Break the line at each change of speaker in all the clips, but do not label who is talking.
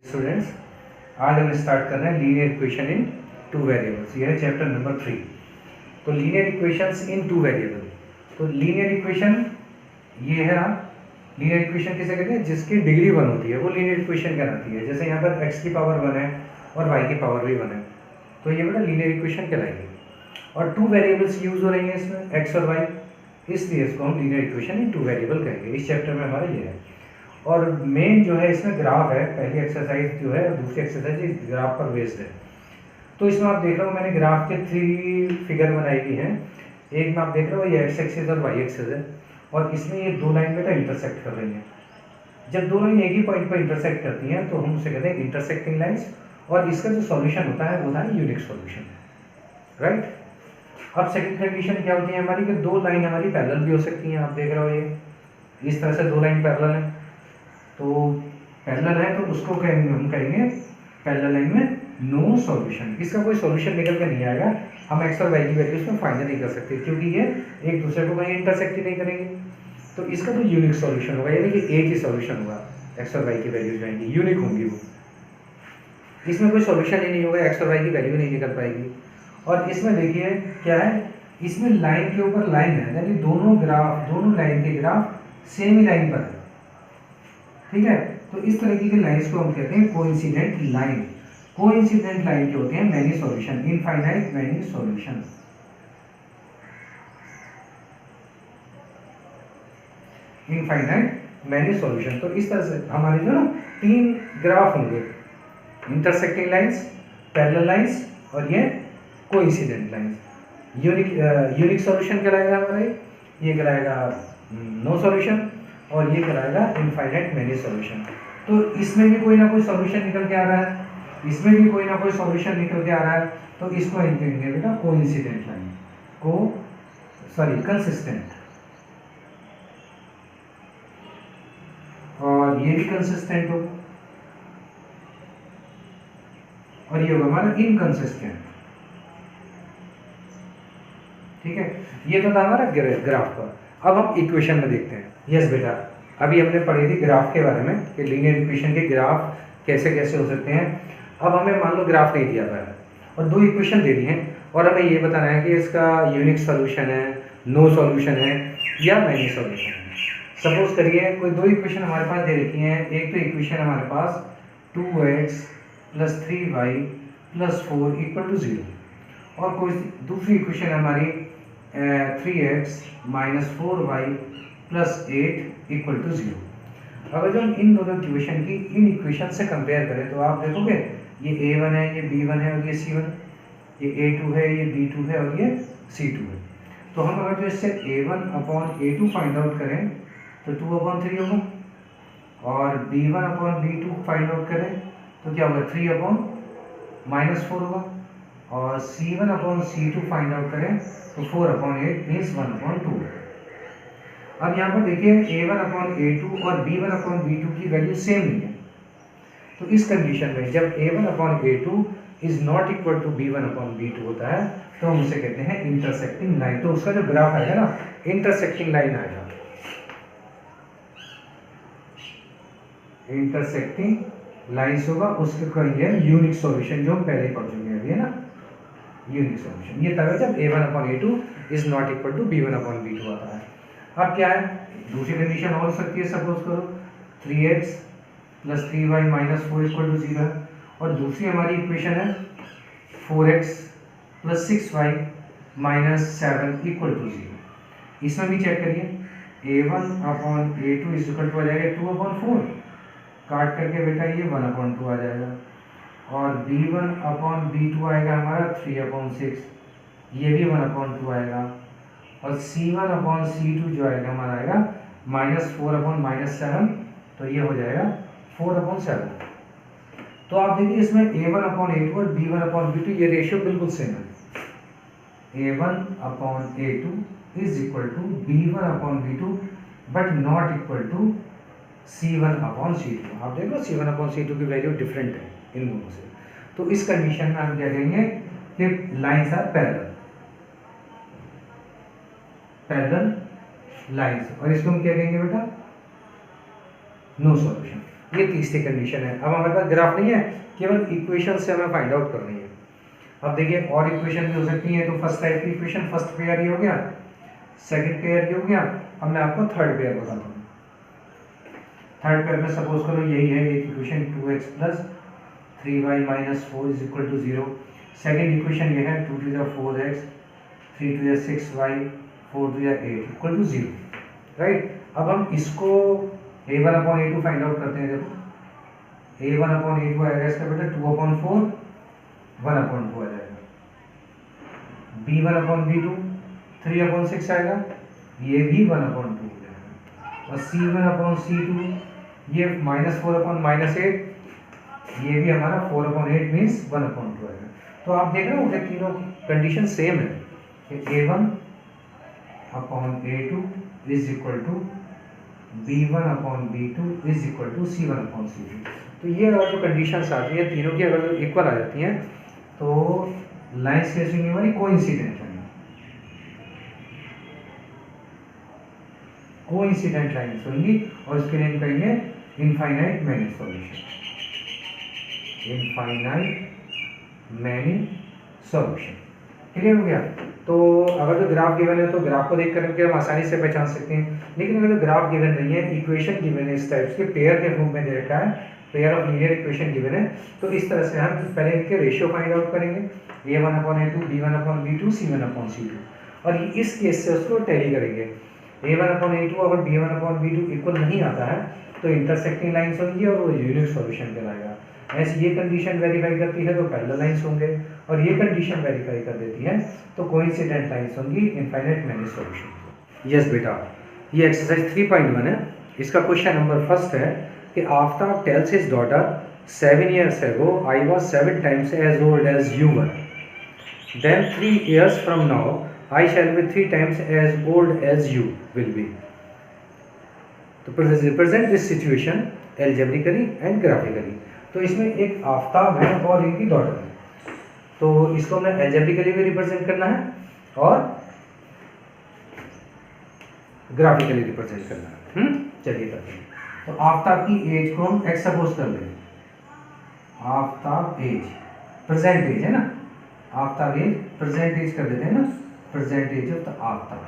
Students, आज हम start कर रहे हैं linear equation in two variables. यह है चैप्टर नंबर 3। तो लीनियर इक्वेशंस इन टू वेरिएबल। तो लीनियर इक्वेशन ये है, लीनियर इक्वेशन किसे कहते हैं? जिसकी डिग्री 1 होती है वो लीनियर इक्वेशन कहलाती है। जैसे यहाँ पर x की पावर 1 है और y की पावर भी 1 है, तो ये बेटा लीनियर इक्वेशन कहलाएगी। और टू वेरिएबल्स यूज हो रही हैं इसमें, x और y, इसलिए इसको हम linear equation in two variable कहेंगे। इस चैप्टर में हमारा ये है। और मेन जो है इसमें ग्राफ है। पहली एक्सरसाइज जो है और दूसरी एक्सरसाइज इस ग्राफ पर बेस्ड है। तो इसमें आप देख रहे हो मैंने ग्राफ के 3 फिगर बनाई हुई हैं। एक में आप देख रहे हो ये एक्स एक्सिस और वाई एक्सिस है, और इसमें ये दो लाइन बेटा इंटरसेक्ट कर रही हैं। जब दो लाइन एक ही पॉइंट पर इंटरसेक्ट करती हैं तो हम उसे कहते हैं इंटरसेक्टिंग लाइन्स, और इसका जो सॉल्यूशन होता है वो होता है यूनिक सॉल्यूशन, राइट। अब सेकंड कंडीशन क्या होती है हमारी कि दो लाइन हमारी पैरेलल भी हो सकती हैं। आप देख रहे हो ये इस तरह से दो लाइन पैरेलल है, तो पैरेलल है तो उसको कहेंगे, हम कहेंगे पैरेलल लाइन में नो सॉल्यूशन। इसका कोई सॉल्यूशन निकल के नहीं आएगा। हम एक्स और वाई की वैल्यूज में फाइंड नहीं कर सकते क्योंकि ये एक दूसरे को कहीं इंटरसेक्ट ही नहीं करेंगे। तो इसका जो यूनिक सॉल्यूशन होगा, यानी कि एक ही सॉल्यूशन होगा, एक्स और वाई की वैल्यूज जाएंगी, यूनिक होंगी वो। इसमें कोई सॉल्यूशन ही नहीं होगा, एक्स और वाई की वैल्यू नहीं निकल पाएगी। और इसमें देखिए क्या है, इसमें लाइन के ऊपर लाइन है, यानी दोनों लाइन के ग्राफ सेम ही लाइन पर है, ठीक है। तो इस तरीके की लाइंस को हम कहते हैं कोइंसिडेंट लाइन। कोइंसिडेंट लाइन के होते हैं many solution, infinite many solution. Infinite many solution. तो इस तरह से हमारे जो ना 3 ग्राफ होंगे, इंटरसेक्टिंग लाइंस, पैरेलल लाइंस और ये कोइंसिडेंट लाइंस। यूनिक सॉल्यूशन कहलाएगा हमारा, ये कहलाएगा नो सॉल्यूशन, और ये कहलाएगा इनफाइनाइट मैनी सॉल्यूशन। तो इसमें भी कोई ना कोई सॉल्यूशन निकल के आ रहा है, इसमें भी कोई ना कोई सॉल्यूशन निकल के आ रहा है, तो इसको हम कहेंगे बेटा कोइंसिडेंट लाइन, कंसिस्टेंट। और ये भी कंसिस्टेंट हो, और ये होगा हमारा इनकंसिस्टेंट, ठीक है। ये तो था हमारा ग्राफ का। अब हम इक्वेशन में देखते हैं। यस बेटा, अभी हमने पढ़ी थी ग्राफ के बारे में कि लीनियर इक्वेशन के ग्राफ कैसे कैसे हो सकते हैं। अब हमें मान लो ग्राफ नहीं दिया हुआ है और दो इक्वेशन दे दी हैं, और हमें ये बताना है कि इसका यूनिक सॉल्यूशन है, नो सॉल्यूशन है या मैनी सॉल्यूशन है। सपोज करिए कोई दो इक्वेशन हमारे पास दे रखी हैं। एक तो इक्वेशन हमारे पास 2x + 3y + 4 = 0, और कोई दूसरी इक्वेशन हमारी 3x - 4y + 8 = 0। अगर जो हम इन दोनों इक्वेशन की इन इक्वेशन से कंपेयर करें तो आप देखोगे ये a1 है, ये b1 है और ये c1, ये a2 है, ये b2 है और ये c2 है। तो हम अगर जो इससे a1/a2 फाइंड आउट करें तो 2/3 होगा, और b1/b2 फाइंड आउट करें तो क्या होगा, 3/-4 होगा, और c1/c2 फाइंड आउट करें तो 4/8 मीन्स 1/2। अब यहाँ पर देखिए a1/a2 और b1/b2 की वैल्यू सेम नहीं है। तो इस कंडीशन में जब a1/a2 is not equal to b1/b2 होता है तो हम उसे कहते हैं इंटरसेक्टिंग लाइन। तो उसका जो ग्राफ आएगा ना, इंटरसेक्टिंग लाइन आएगा। इंटरसेक्टिंग लाइन्स होगा, उसके कहेंगे यूनिक सॉल्यूशन, जो हम पहले ही पढ़ चुके हैं अभी, है ना, यूनिक सॉल्यूशन। ये तब है जब a1/a2 is not equal to b1/b2 आता है। अब क्या है, दूसरी कंडीशन हो सकती है। सपोज करो 3x + 3y - 4 = 0 है, और दूसरी हमारी इक्वेशन है 4x + 6y - 7 = 0। इसमें भी चेक करिए, a1/a2 = आ जाएगा 2/4, काट करके बेटा ये 1/2 आ जाएगा, और b1/b2 आएगा हमारा 3/6, ये भी 1/2 आएगा, और c1/c2 जो आएगा हमारा आएगा -4/-7, तो ये हो जाएगा 4/7। तो आप देखिए इसमें a1/a2 और b1/b2 ये रेशियो बिल्कुल सेम है। a1/a2 = b1/b2 but not equal to c1/c2। आप देखो c1/c2 की वैल्यू डिफरेंट है इन दोनों से। तो इस कंडीशन में हम क्या कहेंगे कि लाइंस आर पैरेलल लाइंस, और इसको हम क्या कहेंगे बेटा, नो सॉल्यूशन। ये तीसरी कंडीशन है। अब हमारे पास ग्राफ नहीं है, केवल इक्वेशन से हमें फाइंड आउट करनी है। अब देखिए और इक्वेशन भी हो सकती है, तो फर्स्ट टाइप की इक्वेशन फर्स्ट पेयर ये हो गया, सेकंड पेयर ये हो गया। अब मैं आपको थर्ड पेयर बताता हूँ। थर्ड पेयर में सपोज करो यही है एक equation 2x plus 3y minus 4 is equal to 0। Second equation ये है 2 to the 4x 3 to the 6y 4 to the 8 equal to 0, right. अब हम इसको a1 upon a2 find out करते हैं। देखो a1 अपॉन a2 आएगा इसका बेटा 2 अपॉन 4 1 अपॉन 2 आ जाएगा। b1 अपॉन b2 3 अपॉन 6 आएगा, ये भी 1 अपॉन 2 हो जाएगा। और c1 अपॉन c2 ये -4 अपॉन -8, ये भी हमारा 4 अपॉन 8 मीन्स 1 अपॉन 2 आएगा। तो आप देख रहे हो कि तीनों कंडीशन सेम है कि a1 upon a2 is equal to b1 upon b2 is equal to c1 upon c2। तो ये अगर जो कंडीशंस आती है तीनों की अगर इक्वल आ जाती हैं तो लाइन स्केचिंग हमारी कोइंसिडेंट है, कोइंसिडेंट लाइन्स होंगी और इसके लिए हम कहेंगे infinite many solution, infinite many solution. Clear हो गया। तो अगर जो ग्राफ गिवन है तो ग्राफ को देख करके हम आसानी से पहचान सकते हैं, लेकिन अगर जो ग्राफ गिवन नहीं है, इक्वेशन गिवन है इस टाइप के पेयर के रूप में दे रखा है, pair of linear equation given है, तो इस तरह से हम पहले इनके रेशियो फाइंड आउट करेंगे, a1 upon a2 b1 upon b2 c1 upon c2, और इस केस से उसको टैली करेंगे। a1 अपॉन a2 अगर b1 अपॉन b2 इक्वल नहीं आता है तो इंटरसेक्टिंग लाइन्स होंगी और वो यूनिक सॉल्यूशन कहलाएगा। ऐसे ये कंडीशन वेरीफाई करती है तो पैरेलल लाइन्स होंगे, और ये कंडीशन वेरीफाई कर देती है तो कोइंसिडेंट लाइन्स होंगी, इनफाइनाइट मैनी सॉल्यूशन। यस बेटा, ये एक्सरसाइज 3.1 है। इसका क्वेश्चन नंबर फर्स्ट है कि Aftab tales his daughter 7 years ago I was 7 times as old as you were, then 3 years from now I shall be 3 times as old as you will be। तो represent this situation algebraically and graphically। तो इसमें एक आफ्ताब है और इनकी daughter है, तो इसको हमें एल्जेब्रिकली भी रिप्रेजेंट करना है और ग्राफिकली रिप्रेजेंट करना है। चलिए करते हैं। तो आफ्ताब की एज को हम एक्स सपोज कर लेंगे। आफ्ताब एज प्रेजेंट एज है ना, आफ्ताब एज प्रेजेंट एज कर देते हैं ना, present age of the Aftab,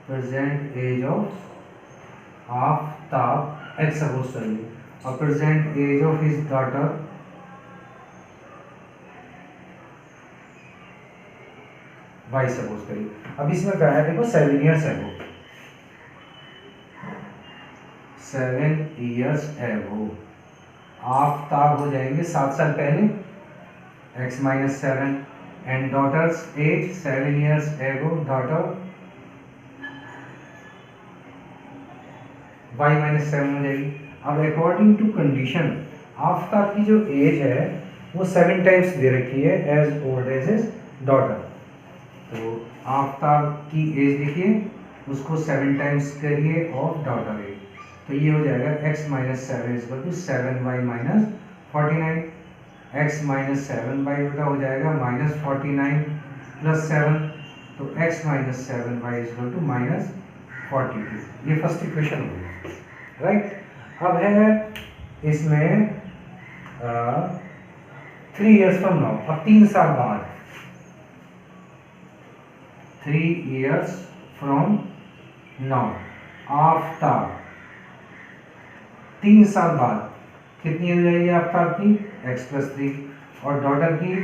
present age of Aftab X suppose कर ली, और present age of his daughter Y suppose करिए। अब इसमें क्या है, देखो 7 years ago, 7 years ago Aftab हो जाएंगे 7 साल पहले, x minus 7, and daughters as 7 years ago daughter y minus 7 हो जाएगी। अब अकॉर्डिंग टू कंडीशन आफ्ताब की जो एज है वो 7 टाइम्स दे रखी है as old as his daughter. तो आफ्ताब की एज देखिए, उसको 7 टाइम्स करिए ऑफ डॉटर एज, तो ये हो जाएगा x minus 7 is equal to 7y minus 49, x minus 7y बेटा हो जाएगा माइनस 49 प्लस 7, तो x minus 7y is equal to minus 42। ये फर्स्ट इक्वेशन हो गई, राइट। अब है इसमें 3 years फ्रॉम नाउ, अब 3 साल बाद, 3 years फ्रॉम नाउ आफ्ताब 3 साल बाद कितनी हो जाएगी आफ्ताब की, x प्लस 3, और डॉटर की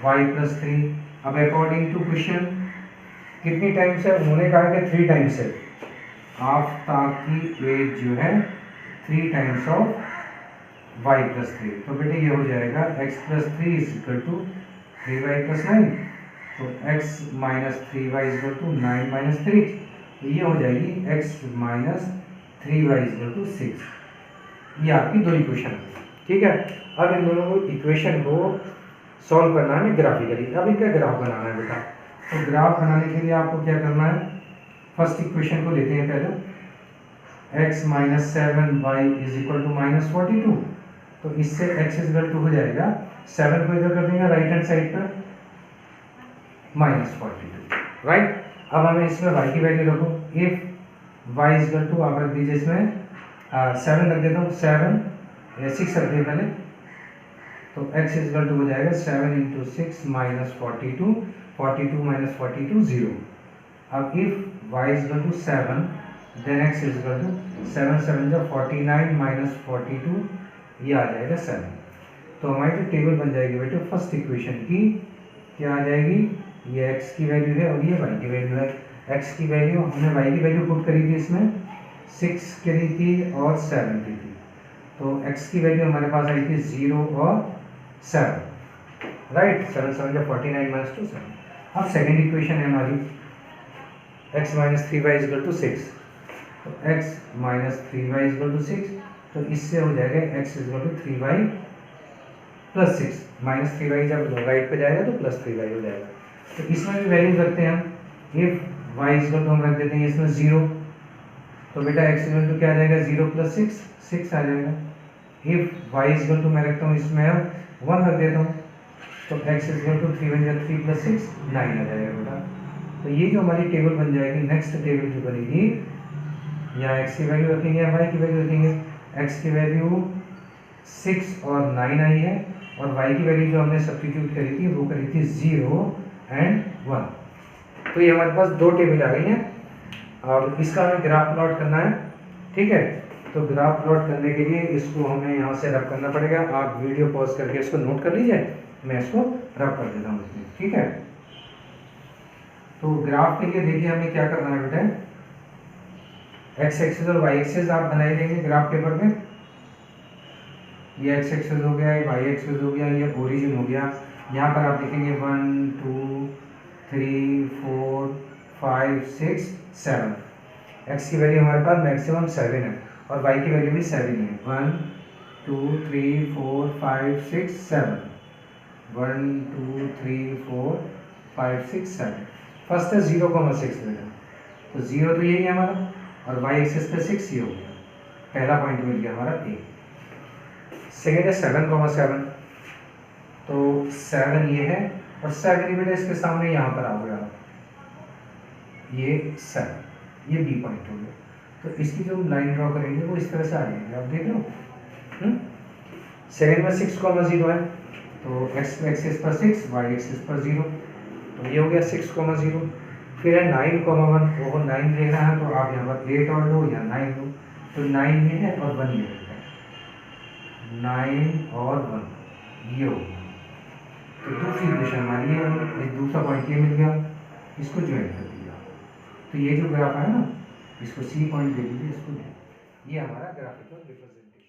y प्लस 3। अब अकॉर्डिंग टू क्वेश्चन कितनी टाइम्स है, उन्होंने कहा कि 3 टाइम्स है, आफ्ताब की एज जो है 3 टाइम्स ऑफ y प्लस 3, तो बेटे ये हो जाएगा x plus 3 is equal to 3y plus 9, तो x minus 3y is equal to 9 minus 3, तो ये हो जाएगी x minus 3y is equal to 6। ये आपकी दो इक्वेशन है, ठीक है। अब इन दोनों को इक्वेशन को सॉल्व करना है ग्राफिकली। अब इनका ग्राफ बनाना है बेटा, तो ग्राफ बनाने के लिए आपको क्या करना है, फर्स्ट इक्वेशन को लेते हैं पहले, x minus 7y is equal to minus 42, तो इससे x इज इक्वल टू हो जाएगा 7 को इधर कर देंगे राइट हैंड साइड पर, माइनस 42, राइट। अब हमें इसमें y की वैल्यू रखो, इफ y इजकल टू आप रख दीजिए इसमें 7 रख देता हूँ, 7 या 6 रख दिए पहले, तो x इजकल टू हो जाएगा 7 इंटू 6 माइनस 42, 42 माइनस 42 0। अब if y is equal to 7 then x is equal to 7 7 जो 49 माइनस 42, ये आ जाएगा 7। तो हमारी जो टेबल बन जाएगी बेटे फर्स्ट इक्वेशन की क्या आ जाएगी, ये x की वैल्यू है और ये y की वैल्यू है। x की वैल्यू हमने y की वैल्यू पुट करी थी इसमें 6 करी थी और 7 की थी, तो x की वैल्यू हमारे पास आई थी 0 और 7, राइट। 7 7 जो 49 माइनस 2 7। अब सेकेंड इक्वेशन है हमारी x minus 3y is equal to 6, तो x minus 3y is equal to 6, तो इससे हो जाएगा x is equal to 3y plus 6, minus 3y जब राइट पे जाएगा तो प्लस 3y हो जाएगा। तो इसमें भी वैल्यू करते हैं हम, इफ y इजकल टू हम रख देते हैं इसमें 0, तो बेटा x इजकल टू क्या आ जाएगा 0 प्लस 6 6 आ जाएगा। इफ y इजकल टू मैं रखता हूँ इसमें अब 1 रख देता हूँ, तो x इजकल टू 3 1 3 प्लस 6 9 आ जाएगा बेटा। तो ये जो हमारी टेबल बन जाएगी, नेक्स्ट टेबल जो बनेगी, यहाँ x की वैल्यू रखेंगे या y की वैल्यू रखेंगे। x की वैल्यू 6 और 9 आई है और y की वैल्यू जो हमने सब्स्टिट्यूट करी थी वो करी थी 0 एंड 1। तो ये हमारे पास दो टेबल आ गई हैं और इसका हमें ग्राफ प्लॉट करना है, ठीक है। तो ग्राफ प्लॉट करने के लिए इसको हमें यहाँ से रब करना पड़ेगा। आप वीडियो पॉज करके इसको नोट कर लीजिए, मैं इसको रब कर देता हूँ इसमें, ठीक है। तो ग्राफ के लिए देखिए हमें क्या करना है बेटा, एक्स एक्सिस और वाई एक्सिस आप बनाए देंगे ग्राफ पेपर में। ये एक्स एक्सिस हो गया, ये वाई एक्सिस हो गया, ये ओरिजिन हो गया। यहाँ पर आप लिखेंगे 1 2 3 4 5 6 7। एक्स की वैल्यू हमारे पास मैक्सिमम 7 है और वाई की वैल्यू भी 7 है। 1 2 3 4 5 6 7, 1 2 3 4 5 6 7। फर्स्ट है 0,6 बेटा, तो 0 तो यही है हमारा और वाई एक्सिस पे 6 ये हो गया, पहला पॉइंट मिल गया हमारा ए। सेकेंड है 7,7, तो 7 ये है और 7 ही बेटा इसके सामने यहाँ पर आ गया, ये 7, ये बी पॉइंट हो गया। तो इसकी जो लाइन ड्रॉ करेंगे वो इस तरह से आ जाएगी, आप देख लो। सेकेंड में 6,0 है, तो एक्स एक्सिस पर 6, वाई एक्सिस पर 0, तो ये हो गया 6,0। फिर है 9,1, वो 9 लेना है तो आप यहाँ पर 8 और लो या 9 लो, तो 9 ये है और 1 ये है, 9 और 1 ये हो गया। तो दूसरी इक्वेशन हमारी है, एक दूसरा पॉइंट ये मिल गया, इसको ज्वाइन कर दिया। तो ये जो ग्राफ है ना, इसको सी पॉइंट दे दीजिए, इसको ये हमारा ग्राफिकल रिप्रेजेंटेशन।